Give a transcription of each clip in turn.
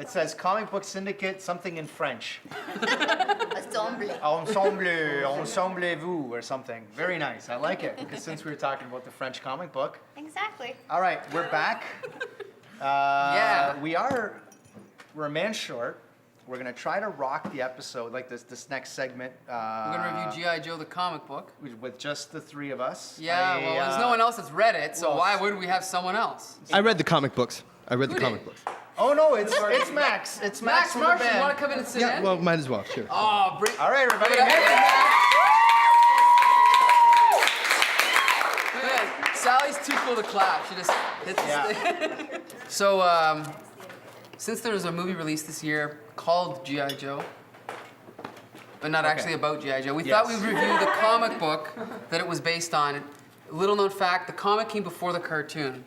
It says Comic Book Syndicate, something in French. Ensemble. Ensemblez-vous, or something. Very nice. I like it, because since we were talking about the French comic book. Exactly. All right, we're back. Yeah. We're a man short. We're gonna try to rock the episode, like this next segment. We're gonna review G.I. Joe the comic book. With just the three of us. Yeah, well, there's no one else that's read it, so well, why would we have someone else? I read the comic books. I read the Who comic did? books. Oh no, it's Max. It's Max Max from the Marshall, you band. wanna come in and sit Yeah, in? well, might as well, sure. Oh, bring. All right, everybody. Look at Max. that. Sally's too cool to clap. She just hits the thing. So, since there was a movie released this year called G.I. Joe, but not actually about G.I. Joe, we thought we'd review the comic book that it was based on. Little known fact, the comic came before the cartoon.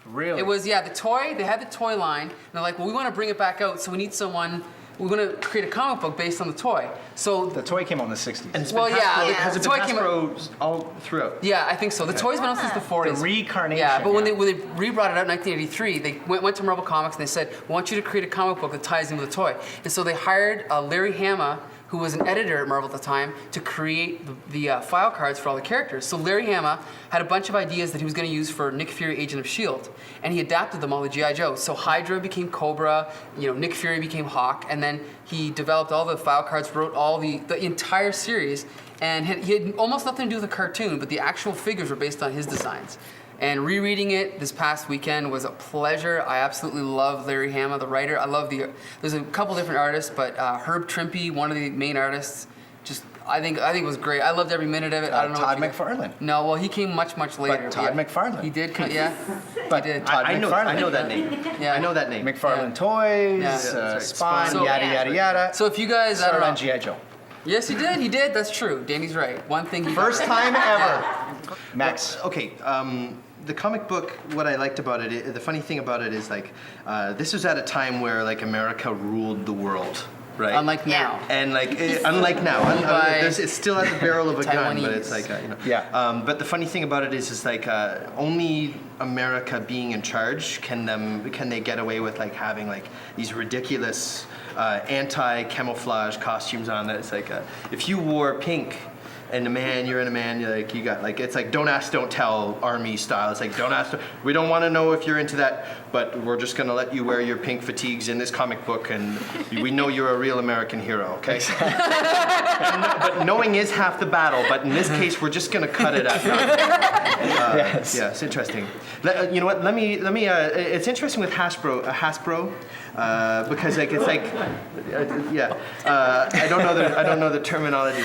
Really? It was, the toy, they had the toy line, and they're like, well, we want to bring it back out, so we need someone, we want to create a comic book based on the toy. So, The toy came out in the 60s. And it's Well, been yeah, Hasbro, the has it toy been came out- Hasbro all throughout? yeah, I think so. The toy's been out since the 40s. The recarnation, Yeah, but when yeah. they re-brought it out in 1983, they went to Marvel Comics and they said, we want you to create a comic book that ties in with the toy. And so they hired Larry Hama, who was an editor at Marvel at the time, to create the file cards for all the characters. So Larry Hama had a bunch of ideas that he was going to use for Nick Fury, Agent of S.H.I.E.L.D., and he adapted them all to G.I. Joe. So Hydra became Cobra, Nick Fury became Hawk, and then he developed all the file cards, wrote all the entire series, and he had almost nothing to do with the cartoon, but the actual figures were based on his designs. And rereading it this past weekend was a pleasure. I absolutely love Larry Hama, the writer. I love there's a couple different artists, but Herb Trimpe, one of the main artists, I think it was great. I loved every minute of it. I don't know. Todd what you- McFarlane. No, well, he came much later. Todd Yeah. McFarlane. He did, yeah. But he did. Todd I know McFarlane. that name. Yeah. I know that name. McFarlane Yeah. Toys, Yeah. That's right. Spawn, So- yada, yada, yada. So if you guys, I Started don't on know. G.I. Joe. Yes, he did. That's true. Danny's right. One thing he got First right. time ever. Max. Okay, the comic book, what I liked about it, the funny thing about it is like, this was at a time where like America ruled the world, right? Unlike now. And like, unlike now, By it's still at the barrel of a gun, but it's Taiwanese. like, Yeah. But the funny thing about it is like only America being in charge can they get away with like having like these ridiculous anti-camouflage costumes on. That it's like if you wore pink. And you're in a man, you got like, it's like don't ask, don't tell army style. It's like don't ask, we don't want to know if you're into that, but we're just gonna let you wear your pink fatigues in this comic book and we know you're a real American hero, okay? But knowing is half the battle, but in this case, we're just gonna cut it at none. Yes. Yeah, it's interesting. You know what, let me, it's interesting with Hasbro, because like, it's like, I don't know the terminology.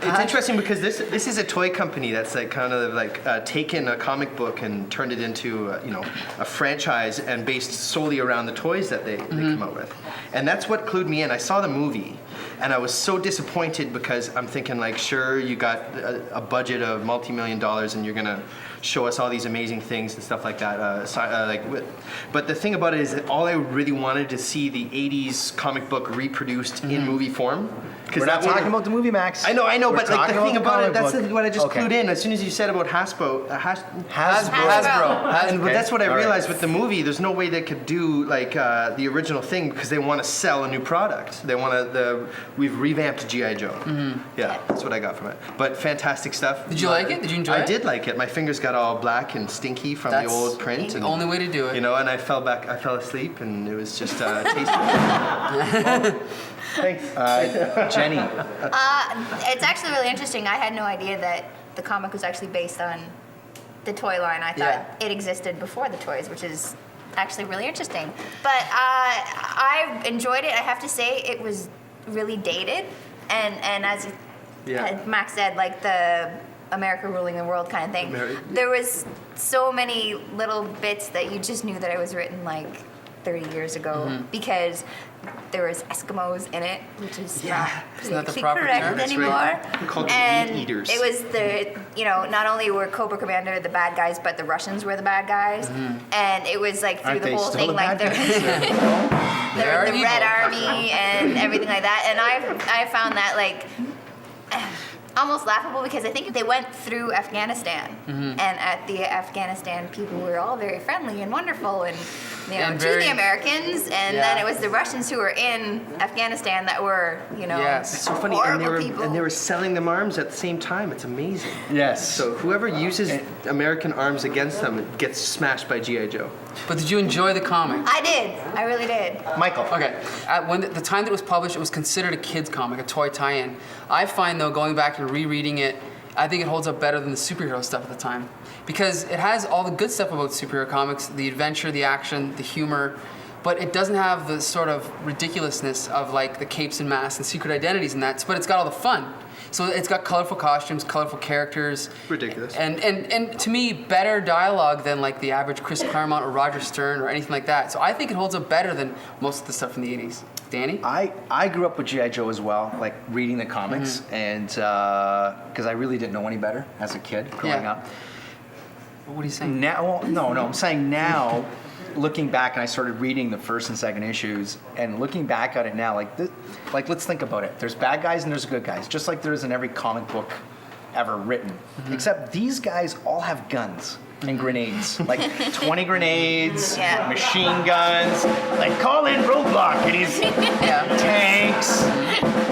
It's interesting because this is a toy company that's like kind of like taken a comic book and turned it into a franchise and based solely around the toys that they come out with, and that's what clued me in. I saw the movie and I was so disappointed because I'm thinking like, sure, you got a budget of multi-million dollars and you're gonna show us all these amazing things and stuff like that. But the thing about it is that all I really wanted to see the '80s comic book reproduced in movie form. We're not talking about the movie, Max. I know, We're but like the talking thing about it, comic that's book. what I just Okay. clued in. As soon as you said about Hasbro, Hasbro. and but that's what I All right. realized with the movie. There's no way they could do like the original thing because they want to sell a new product. They want to. We've revamped GI Joe. Yeah, that's what I got from it. But fantastic stuff. Did you like it? Did you enjoy it? I did like it. My fingers got all black and stinky from That's the old print. the And, only way to do it. and I fell asleep, and it was just tasty. Thanks. Jenny. It's actually really interesting. I had no idea that the comic was actually based on the toy line. I thought it existed before the toys, which is actually really interesting. But I enjoyed it. I have to say it was really dated, and as Max said, like the America ruling the world kind of thing. There was so many little bits that you just knew that it was written like 30 years ago because there was Eskimos in it, which is not Isn't that the politically proper correct term? That's anymore. right. Called the And meat eaters. it was not only were Cobra Commander the bad guys, but the Russians were the bad guys. And it was like through Aren't the they whole still thing, the like bad the They're Red evil. Army and everything like that. And I found that like almost laughable because I think they went through Afghanistan, and at the Afghanistan people were all very friendly and wonderful, and And to very- the Americans, and Yeah. then it was the Russians who were in Afghanistan that were, Yes. It's so funny, and horrible people. they were selling them arms at the same time. It's amazing. Yes. So whoever uses American arms against them gets smashed by GI Joe. But did you enjoy the comic? I did. I really did. Michael. Okay. When the time that it was published, it was considered a kid's comic, a toy tie-in. I find, though, going back and rereading it, I think it holds up better than the superhero stuff at the time. Because it has all the good stuff about superhero comics, the adventure, the action, the humor, but it doesn't have the sort of ridiculousness of like the capes and masks and secret identities and that, but it's got all the fun. So it's got colorful costumes, colorful characters. Ridiculous. And to me, better dialogue than like the average Chris Claremont or Roger Stern or anything like that. So I think it holds up better than most of the stuff from the 80s. Danny? I grew up with G.I. Joe as well, like reading the comics, and because I really didn't know any better as a kid growing Yeah. up. What are you saying? Now, no, I'm saying now, looking back, and I started reading the first and second issues, and looking back at it now, like let's think about it. There's bad guys and there's good guys, just like there is in every comic book ever written. Except these guys all have guns and grenades, like 20 grenades, Yeah. machine guns, like call in Roadblock, and he's tanks,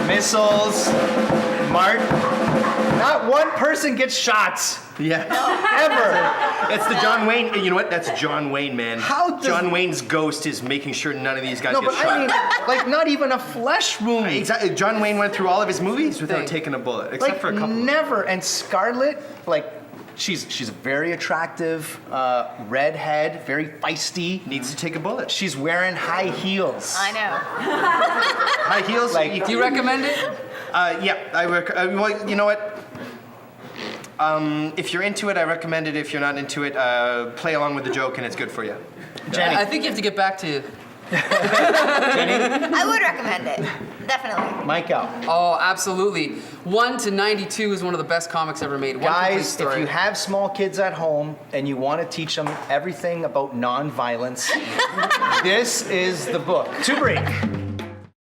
missiles, not one person gets shots. Yeah. Ever. It's the John Wayne. You know what? That's John Wayne, man. How does- John Wayne's ghost is making sure none of these guys No, get but shot. I mean, like, not even a flesh wound. Exactly. John Wayne went through all of his movies without Thing. taking a bullet, except Like, for a couple. never. And Scarlet, like, she's a very attractive redhead, very feisty. Needs to take a bullet. She's wearing high heels. I know. High heels. Like- Do you recommend it? Yeah, well, you know what? If you're into it, I recommend it. If you're not into it, play along with the joke, and it's good for you. Jenny. I think you have to get back to I would recommend it. Definitely. Michael. Oh, absolutely. 1 to 92 is one of the best comics ever made. One complete Guys, if story. you have small kids at home and you want to teach them everything about nonviolence, this is the book. To break.